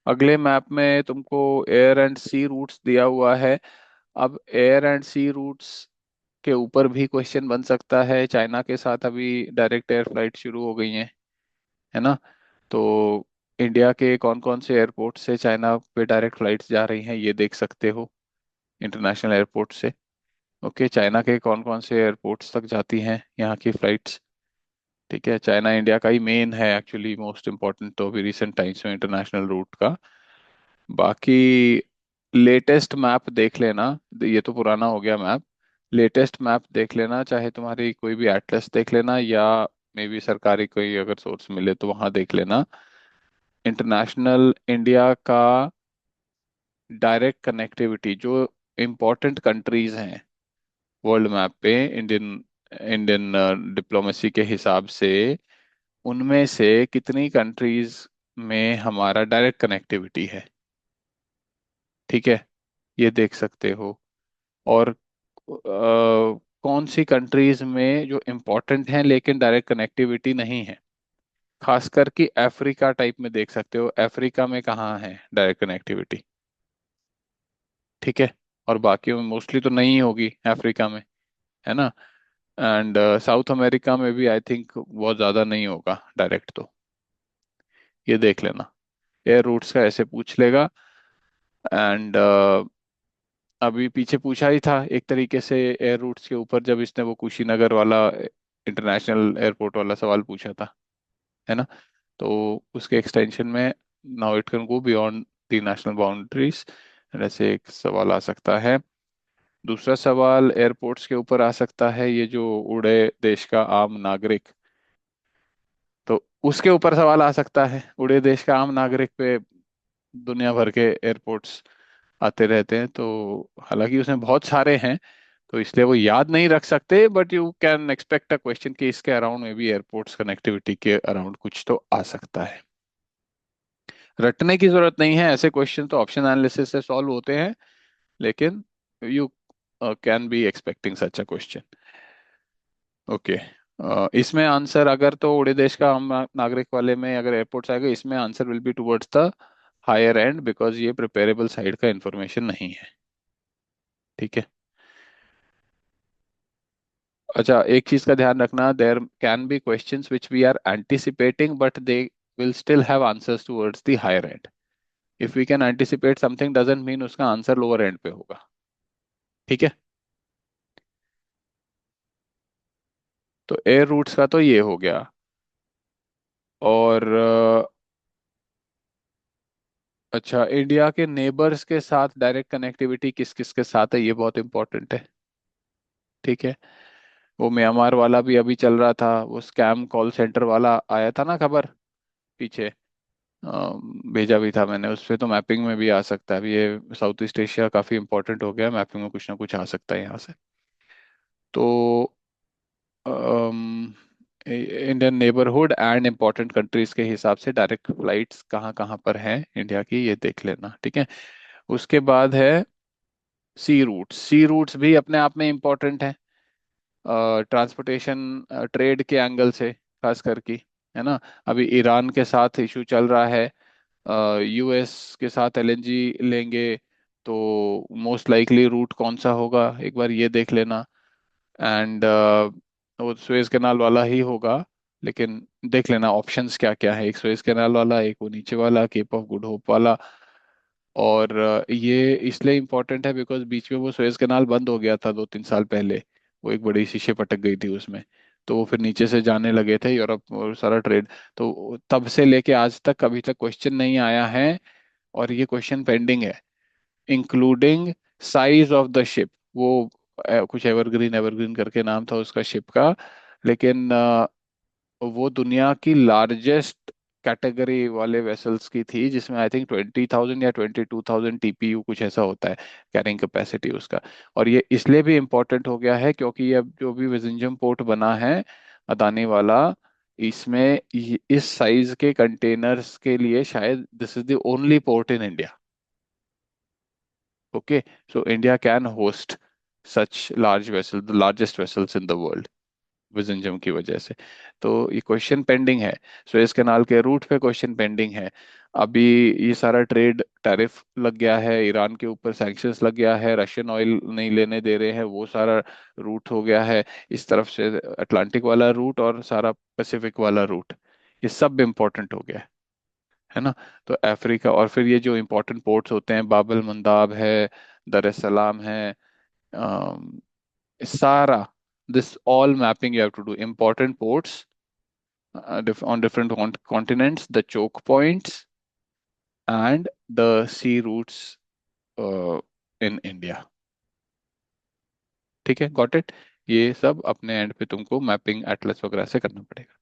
अगले मैप में तुमको एयर एंड सी रूट्स दिया हुआ है। अब एयर एंड सी रूट्स के ऊपर भी क्वेश्चन बन सकता है। चाइना के साथ अभी डायरेक्ट एयर फ्लाइट शुरू हो गई हैं, है ना। तो इंडिया के कौन कौन से एयरपोर्ट से चाइना पे डायरेक्ट फ्लाइट्स जा रही हैं ये देख सकते हो, इंटरनेशनल एयरपोर्ट से। ओके, चाइना के कौन कौन से एयरपोर्ट्स तक जाती हैं यहाँ की फ्लाइट्स। ठीक है, चाइना इंडिया का ही मेन है एक्चुअली, मोस्ट इम्पोर्टेंट तो अभी रिसेंट टाइम्स में इंटरनेशनल रूट का। बाकी लेटेस्ट मैप देख लेना, ये तो पुराना हो गया मैप। लेटेस्ट मैप देख लेना, चाहे तुम्हारी कोई भी एटलस देख लेना या मे बी सरकारी कोई अगर सोर्स मिले तो वहां देख लेना। इंटरनेशनल इंडिया का डायरेक्ट कनेक्टिविटी जो इम्पोर्टेंट कंट्रीज हैं वर्ल्ड मैप पे, इंडियन इंडियन डिप्लोमेसी के हिसाब से, उनमें से कितनी कंट्रीज में हमारा डायरेक्ट कनेक्टिविटी है। ठीक है, ये देख सकते हो। और कौन सी कंट्रीज में जो इम्पोर्टेंट हैं लेकिन डायरेक्ट कनेक्टिविटी नहीं है। खासकर कि अफ्रीका टाइप में देख सकते हो, अफ्रीका में कहाँ है डायरेक्ट कनेक्टिविटी। ठीक है, और बाकी में मोस्टली तो नहीं होगी अफ्रीका में, है ना। एंड साउथ अमेरिका में भी आई थिंक बहुत ज़्यादा नहीं होगा डायरेक्ट तो। ये देख लेना, एयर रूट्स का ऐसे पूछ लेगा। एंड अभी पीछे पूछा ही था एक तरीके से एयर रूट्स के ऊपर, जब इसने वो कुशीनगर वाला इंटरनेशनल एयरपोर्ट वाला सवाल पूछा था, है ना। तो उसके एक्सटेंशन में now it can go beyond the national boundaries, ऐसे एक सवाल आ सकता है। दूसरा सवाल एयरपोर्ट्स के ऊपर आ सकता है, ये जो उड़े देश का आम नागरिक, तो उसके ऊपर सवाल आ सकता है। उड़े देश का आम नागरिक पे दुनिया भर के एयरपोर्ट्स आते रहते हैं, तो हालांकि उसमें बहुत सारे हैं तो इसलिए वो याद नहीं रख सकते, but you can expect a question कि इसके अराउंड में भी एयरपोर्ट्स कनेक्टिविटी के अराउंड कुछ तो आ सकता है। रटने की जरूरत नहीं है, ऐसे क्वेश्चन तो ऑप्शन एनालिसिस से सॉल्व होते हैं, लेकिन you can be expecting such a question. Okay, इसमें आंसर अगर तो उड़े देश का आम नागरिक वाले में अगर एयरपोर्ट्स आएगा, इसमें answer will be towards the higher end, because ये प्रिपेरेबल साइड का इंफॉर्मेशन नहीं है। ठीक है। अच्छा, एक चीज का ध्यान रखना, there can be questions which we are anticipating but they will still have answers towards the higher end. If we can anticipate something doesn't mean उसका आंसर लोअर एंड पे होगा। ठीक है, तो एयर रूट्स का तो ये हो गया। और अच्छा, इंडिया के नेबर्स के साथ डायरेक्ट कनेक्टिविटी किस किस के साथ है, ये बहुत इंपॉर्टेंट है। ठीक है, वो म्यांमार वाला भी अभी चल रहा था, वो स्कैम कॉल सेंटर वाला आया था ना खबर पीछे, भेजा भी था मैंने। उस पे तो मैपिंग में भी आ सकता है। अभी ये साउथ ईस्ट एशिया काफी इंपॉर्टेंट हो गया, मैपिंग में कुछ ना कुछ आ सकता है यहाँ से। तो Indian neighbourhood and important countries के हिसाब से डायरेक्ट फ्लाइट्स कहाँ कहाँ पर हैं इंडिया की, ये देख लेना। ठीक है, उसके बाद है सी रूट्स। सी रूट्स भी अपने आप में इम्पोर्टेंट है ट्रांसपोर्टेशन ट्रेड के एंगल से, खास करके, है ना। अभी ईरान के साथ इशू चल रहा है, यूएस के साथ एलएनजी लेंगे, तो मोस्ट लाइकली रूट कौन सा होगा एक बार ये देख लेना। एंड वो सुएज कैनाल वाला ही होगा, लेकिन देख लेना ऑप्शंस क्या क्या है। एक सुएज कैनाल वाला, एक वो नीचे वाला केप ऑफ गुड होप वाला। और ये इसलिए इम्पोर्टेंट है बिकॉज बीच में वो सुएज कैनाल बंद हो गया था 2-3 साल पहले, वो एक बड़ी सी शिप अटक गई थी उसमें, तो वो फिर नीचे से जाने लगे थे यूरोप और सारा ट्रेड। तो तब से लेके आज तक अभी तक क्वेश्चन नहीं आया है, और ये क्वेश्चन पेंडिंग है, including size of the ship. वो कुछ एवरग्रीन एवरग्रीन करके नाम था उसका शिप का, लेकिन वो दुनिया की लार्जेस्ट कैटेगरी वाले वेसल्स की थी, जिसमें आई थिंक 20,000 या 22,000 टीपीयू कुछ ऐसा होता है कैरिंग कैपेसिटी उसका। और ये इसलिए भी इम्पोर्टेंट हो गया है क्योंकि ये अब जो भी विजिंजम पोर्ट बना है अदानी वाला, इसमें इस साइज के कंटेनर्स के लिए शायद this is the only port in India. Okay, so India can host such large vessel, the largest vessels in the world. विजनजम की वजह से। तो ये क्वेश्चन पेंडिंग है, सुएज कैनाल के रूट पे क्वेश्चन पेंडिंग है। अभी ये सारा ट्रेड टैरिफ लग गया है, ईरान के ऊपर सैंक्शंस लग गया है, रशियन ऑयल नहीं लेने दे रहे हैं, वो सारा रूट हो गया है। इस तरफ से अटलांटिक वाला रूट और सारा पैसिफिक वाला रूट, ये सब इम्पोर्टेंट हो गया है ना। तो अफ्रीका, और फिर ये जो इम्पोर्टेंट पोर्ट्स होते हैं, बाबल मंदाब है, दर es सलाम है, अम, सारा, this all mapping you have to do, important ports on different continents, the choke points and the sea routes in India। ठीक है, गॉट इट। ये सब अपने एंड पे तुमको मैपिंग एटलस वगैरह से करना पड़ेगा।